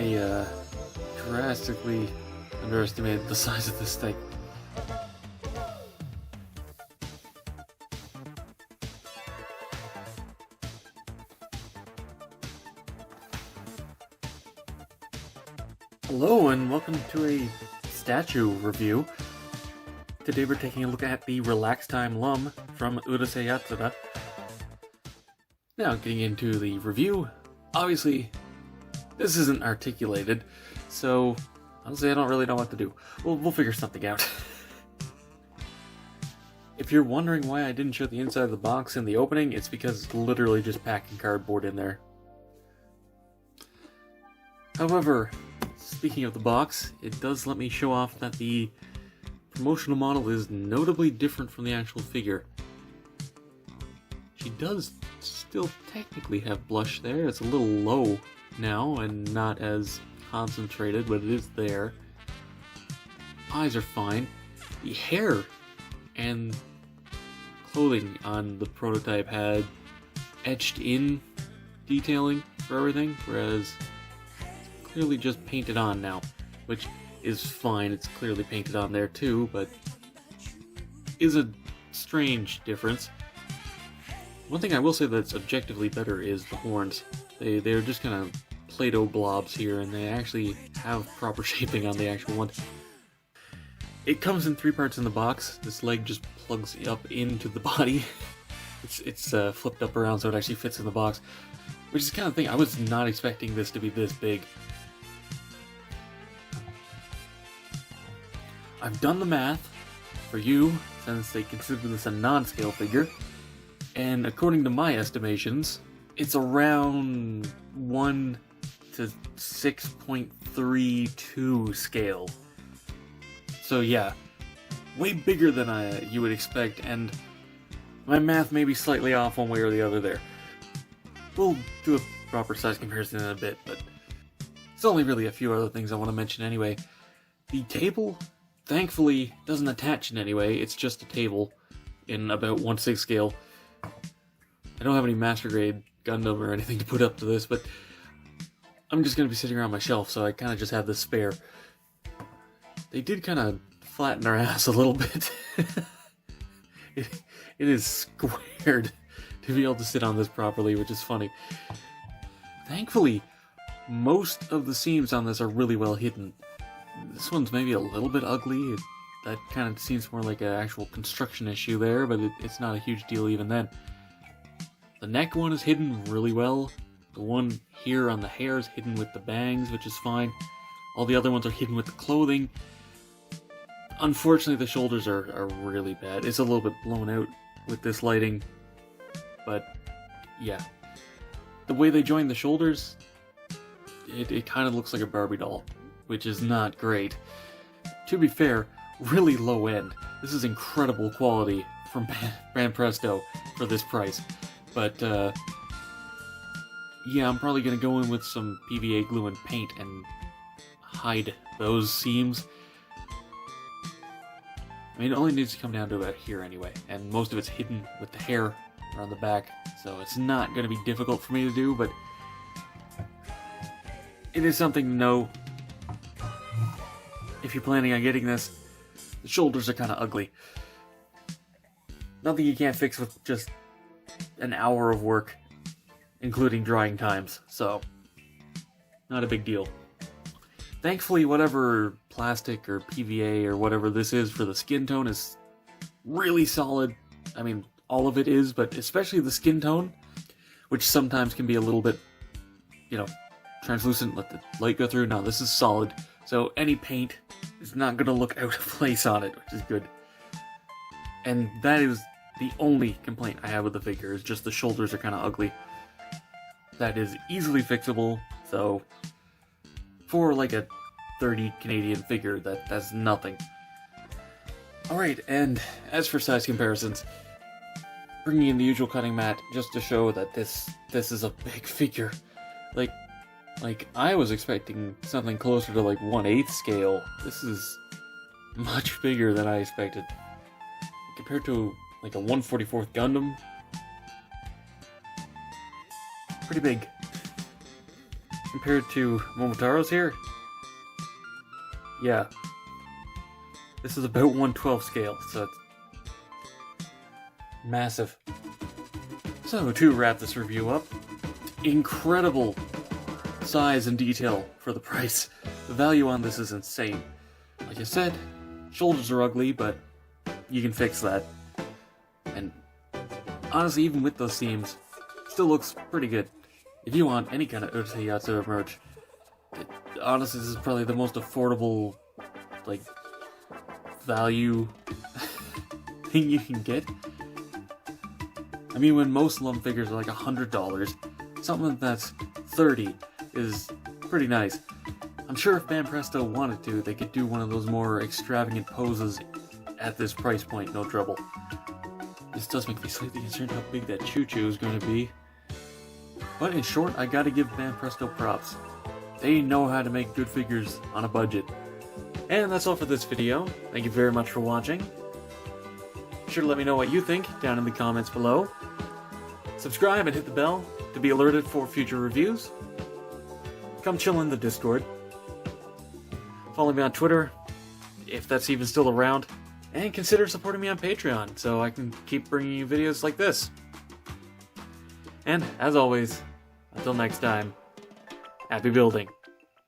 I drastically underestimated the size of this thing. Hello and welcome to a statue review. Today we're taking a look at the RelaxTime Lum from Urusei Yatsura. Now getting into the review, obviously this isn't articulated, so honestly I don't really know what to do. We'll figure something out. If you're wondering why I didn't show the inside of the box in the opening, it's because it's literally just packing cardboard in there. However, speaking of the box, it does let me show off that the promotional model is notably different from the actual figure. She does still technically have blush there. It's a little low now and not as concentrated, but it is there. Eyes are fine. The hair and clothing on the prototype had etched in detailing for everything, whereas clearly just painted on now, which is fine. It's clearly painted on there too, but is a strange difference. One thing I will say that's objectively better is the horns. They're just kind of Play-Doh blobs here, and they actually have proper shaping on the actual one. It comes in 3 parts in the box. This leg just plugs up into the body. It's flipped up around so it actually fits in the box, which is the kind of thing I was not expecting this to be this big. I've done the math for you, since they consider this a non-scale figure, and according to my estimations, it's around 1 to 6.32 scale. So yeah, way bigger than you would expect, and my math may be slightly off one way or the other there. We'll do a proper size comparison in a bit, but it's only really a few other things I want to mention anyway. The table, thankfully, doesn't attach in any way. It's just a table in about 1/6 scale. I don't have any master grade Gundam or anything to put up to this, but I'm just going to be sitting around my shelf, so I kind of just have this spare. They did kind of flatten their ass a little bit. It is squared to be able to sit on this properly, which is funny. Thankfully, most of the seams on this are really well hidden. This one's maybe a little bit ugly. That kind of seems more like an actual construction issue there, but it's not a huge deal even then. The neck one is hidden really well. The one here on the hair is hidden with the bangs, which is fine. All the other ones are hidden with the clothing. Unfortunately, the shoulders are really bad. It's a little bit blown out with this lighting, but yeah. The way they join the shoulders, it kind of looks like a Barbie doll, which is not great. To be fair, really low end. This is incredible quality from Banpresto for this price. But yeah, I'm probably going to go in with some PVA glue and paint and hide those seams. I mean, it only needs to come down to about here anyway, and most of it's hidden with the hair around the back, so it's not going to be difficult for me to do, but it is something to know. If you're planning on getting this, the shoulders are kind of ugly. Nothing you can't fix with just an hour of work, including drying times, so not a big deal. Thankfully, whatever plastic or PVA or whatever this is for the skin tone is really solid. I mean, all of it is, but especially the skin tone, which sometimes can be a little bit, translucent, let the light go through. No, this is solid, so any paint is not going to look out of place on it, which is good. And that is the only complaint I have with the figure, is just the shoulders are kind of ugly. That is easily fixable, so for like a 30 Canadian figure, that's nothing. Alright, and as for size comparisons, bringing in the usual cutting mat just to show that this is a big figure. Like I was expecting something closer to like 1/8 scale. This is much bigger than I expected. Compared to like a 1/44th Gundam, pretty big. compared to Momotaro's here, yeah, this is about 1/12 scale, so it's massive. So, to wrap this review up, incredible size and detail for the price. The value on this is insane. Like I said, shoulders are ugly, but you can fix that. And honestly, even with those seams, still looks pretty good. If you want any kind of Urusei Yatsura merch, honestly, this is probably the most affordable, like, value thing you can get. I mean, when most Lum figures are like $100, something that's $30 is pretty nice. I'm sure if Banpresto wanted to, they could do one of those more extravagant poses at this price point, no trouble. This does make me slightly concerned how big that choo-choo is going to be. But in short, I gotta give Banpresto props. They know how to make good figures on a budget. And that's all for this video. Thank you very much for watching. Be sure to let me know what you think down in the comments below. Subscribe and hit the bell to be alerted for future reviews. Come chill in the Discord. Follow me on Twitter, if that's even still around. And consider supporting me on Patreon so I can keep bringing you videos like this. And as always, until next time, happy building.